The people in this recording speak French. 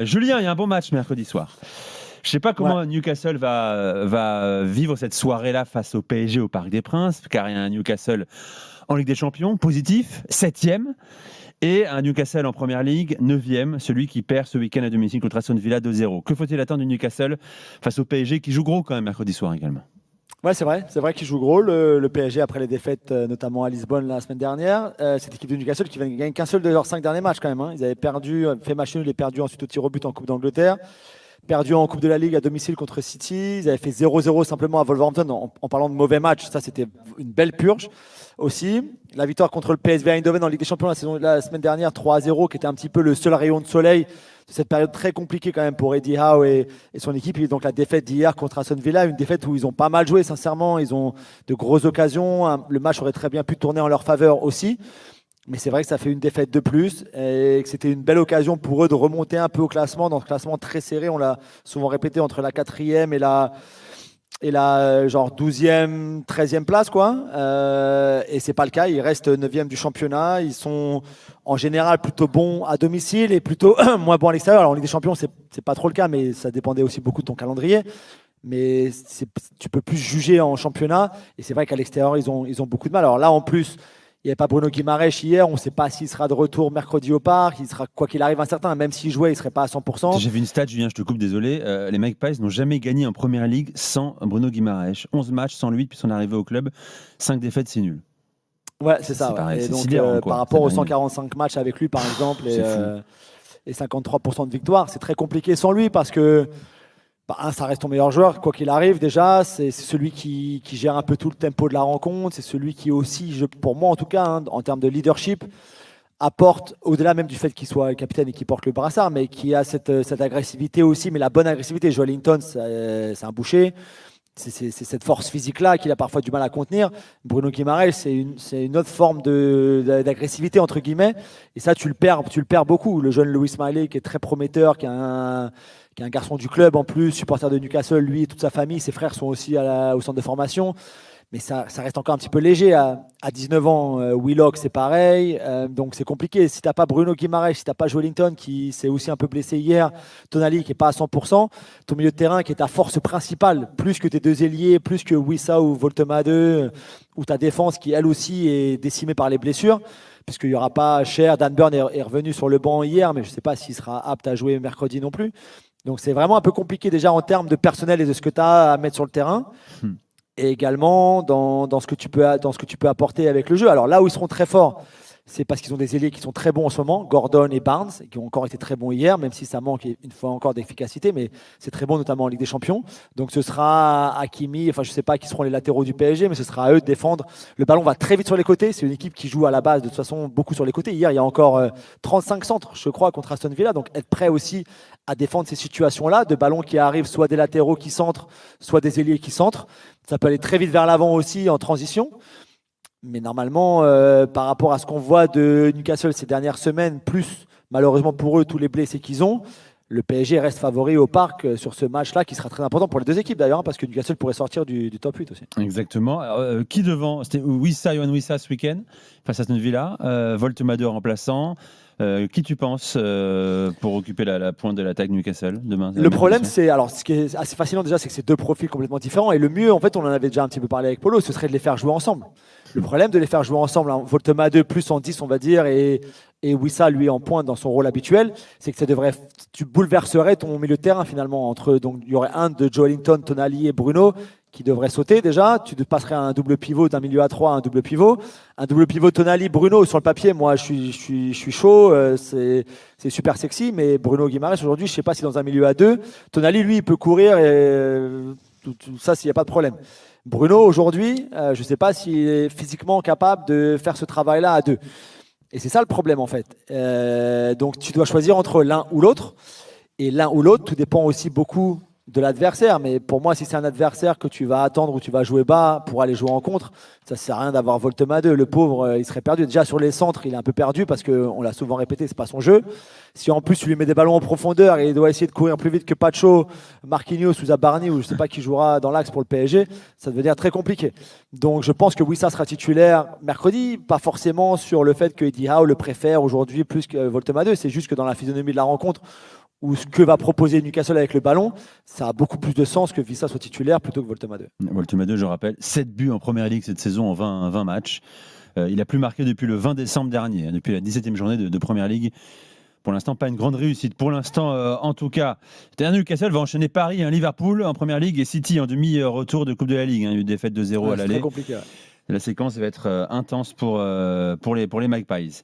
Julien, il y a un bon match mercredi soir. Je ne sais pas Ouais, comment Newcastle va vivre cette soirée-là face au PSG au Parc des Princes, car il y a un Newcastle en Ligue des Champions, positif, 7e, et un Newcastle en Première Ligue, 9e, celui qui perd ce week-end à domicile contre Aston Villa 2-0. Que faut-il attendre du Newcastle face au PSG qui joue gros quand même mercredi soir également? ouais, c'est vrai qu'il joue gros. Le PSG, après les défaites, notamment à Lisbonne la semaine dernière, cette équipe de Newcastle qui ne gagne qu'un seul de leurs 5 derniers matchs quand même, hein. Ils avaient perdu, fait match nul et perdu ensuite au tir au but en Coupe d'Angleterre. Perdu en Coupe de la Ligue à domicile contre City. Ils avaient fait 0-0 simplement à Wolverhampton en parlant de mauvais match. Ça, c'était une belle purge aussi. La victoire contre le PSV Eindhoven en Ligue des Champions la semaine dernière, 3-0, qui était un petit peu le seul rayon de soleil de cette période très compliquée quand même pour Eddie Howe et son équipe. Et donc la défaite d'hier contre Aston Villa, une défaite où ils ont pas mal joué, sincèrement. Ils ont de grosses occasions. Le match aurait très bien pu tourner en leur faveur aussi. Mais c'est vrai que ça fait une défaite de plus et que c'était une belle occasion pour eux de remonter un peu au classement, dans ce classement très serré. On l'a souvent répété entre la quatrième et la genre 12e, 13e place, quoi. Et c'est pas le cas. Ils restent 9e du championnat. Ils sont en général plutôt bons à domicile et plutôt moins bons à l'extérieur. Alors en Ligue des Champions, c'est pas trop le cas, mais ça dépendait aussi beaucoup de ton calendrier. Mais tu peux plus juger en championnat. Et c'est vrai qu'à l'extérieur, ils ont beaucoup de mal. Alors là, en plus, il n'y avait pas Bruno Guimaraes hier. On ne sait pas s'il sera de retour mercredi au parc. Il sera, quoi qu'il arrive, incertain. Même s'il jouait, il ne serait pas à 100%. J'ai vu une stat, Julien, je te coupe, désolé. Les Magpies n'ont jamais gagné en Première Ligue sans Bruno Guimaraes. 11 matchs sans lui depuis son arrivée au club. 5 défaites, c'est nul. Ouais, c'est ça. Pareil, Ouais. Et c'est donc, sidérant, par quoi. rapport aux 145 matchs avec lui, par exemple, C'est fou. et 53% de victoire, c'est très compliqué sans lui parce que ça reste ton meilleur joueur, quoi qu'il arrive déjà. C'est celui qui gère un peu tout le tempo de la rencontre. C'est celui qui aussi, pour moi en tout cas, hein, en termes de leadership, apporte, au-delà même du fait qu'il soit capitaine et qu'il porte le brassard, mais qui a cette agressivité aussi, mais la bonne agressivité. Joel Linton, c'est un boucher. C'est cette force physique-là qu'il a parfois du mal à contenir. Bruno Guimaraes, c'est une autre forme d'agressivité, entre guillemets. Et ça, tu le perds beaucoup. Le jeune Louis Smiley, qui est très prometteur, qui est un garçon du club en plus, supporter de Newcastle, lui et toute sa famille, ses frères sont aussi au centre de formation. Mais ça reste encore un petit peu léger. À 19 ans, Willock, c'est pareil. Donc c'est compliqué. Si tu n'as pas Bruno Guimaraes, si tu n'as pas Joelinton, qui s'est aussi un peu blessé hier, Tonali, qui n'est pas à 100%, ton milieu de terrain, qui est ta force principale, plus que tes deux ailiers, plus que Wissa ou Voltemade, ou ta défense, qui elle aussi est décimée par les blessures, puisqu'il n'y aura pas Cher. Dan Burn est revenu sur le banc hier, mais je ne sais pas s'il sera apte à jouer mercredi non plus. Donc c'est vraiment un peu compliqué déjà en termes de personnel et de ce que tu as à mettre sur le terrain. Hmm. Et également dans ce que tu peux apporter avec le jeu. Alors là où ils seront très forts, c'est parce qu'ils ont des ailiers qui sont très bons en ce moment, Gordon et Barnes, qui ont encore été très bons hier, même si ça manque une fois encore d'efficacité, mais c'est très bon notamment en Ligue des Champions. Donc ce sera Hakimi, enfin je ne sais pas qui seront les latéraux du PSG, mais ce sera à eux de défendre. Le ballon va très vite sur les côtés, c'est une équipe qui joue à la base de toute façon beaucoup sur les côtés. Hier, il y a encore 35 centres, je crois, contre Aston Villa, donc être prêt aussi à défendre ces situations-là, de ballons qui arrivent soit des latéraux qui centrent, soit des ailiers qui centrent. Ça peut aller très vite vers l'avant aussi en transition. Mais normalement, par rapport à ce qu'on voit de Newcastle ces dernières semaines, plus malheureusement pour eux, tous les blessés qu'ils ont, le PSG reste favori au parc sur ce match-là, qui sera très important pour les deux équipes d'ailleurs, parce que Newcastle pourrait sortir du top 8 aussi. Exactement. Alors, qui devant? C'était Yohan Wissa ce week-end face à Aston Villa. Voltemade remplaçant. Qui tu penses pour occuper la pointe de l'attaque Newcastle demain? Le problème, c'est, alors ce qui est assez fascinant déjà, c'est que c'est deux profils complètement différents. Et le mieux, en fait, on en avait déjà un petit peu parlé avec Polo, ce serait de les faire jouer ensemble. Le problème de les faire jouer ensemble, hein, Voltemade plus en 10, on va dire, et Wissa, lui, en pointe dans son rôle habituel, c'est que tu bouleverserais ton milieu de terrain finalement. Donc, il y aurait un de Joelinton, Tonali et Bruno qui devrait sauter déjà. Tu passerais à un double pivot d'un milieu à 3 à un double pivot. Un double pivot Tonali, Bruno, sur le papier, moi, je suis chaud. C'est super sexy, mais Bruno Guimaraes, aujourd'hui, je ne sais pas si dans un milieu à 2, Tonali, lui, il peut courir et tout ça, s'il n'y a pas de problème. Bruno, aujourd'hui, je ne sais pas s'il est physiquement capable de faire ce travail-là à 2. Et c'est ça le problème, en fait. Donc, tu dois choisir entre l'un ou l'autre. Et l'un ou l'autre, tout dépend aussi beaucoup de l'adversaire. Mais pour moi, si c'est un adversaire que tu vas attendre ou tu vas jouer bas pour aller jouer en contre, ça ne sert à rien d'avoir Voltemade. Le pauvre, il serait perdu. Déjà, sur les centres, il est un peu perdu parce qu'on l'a souvent répété, ce n'est pas son jeu. Si en plus, tu lui mets des ballons en profondeur et il doit essayer de courir plus vite que Pacho, Marquinhos ou Zabarni, ou je ne sais pas qui jouera dans l'axe pour le PSG, ça devient très compliqué. Donc, je pense que Wissa sera titulaire mercredi, pas forcément sur le fait que Eddie Howe le préfère aujourd'hui plus que Voltemade. C'est juste que dans la physionomie de la rencontre, ou ce que va proposer Newcastle avec le ballon, ça a beaucoup plus de sens que Wissa soit titulaire plutôt que Voltema 2. Voltema 2, je rappelle, 7 buts en Première Ligue cette saison en 20 matchs. Il n'a plus marqué depuis le 20 décembre dernier, depuis la 17e journée de Première Ligue. Pour l'instant, pas une grande réussite. Pour l'instant, en tout cas, Newcastle va enchaîner Paris, Liverpool en Première Ligue et City en demi-retour de Coupe de la Ligue. Une défaite de 0 à l'aller. C'est très compliqué. La séquence va être intense pour les Magpies.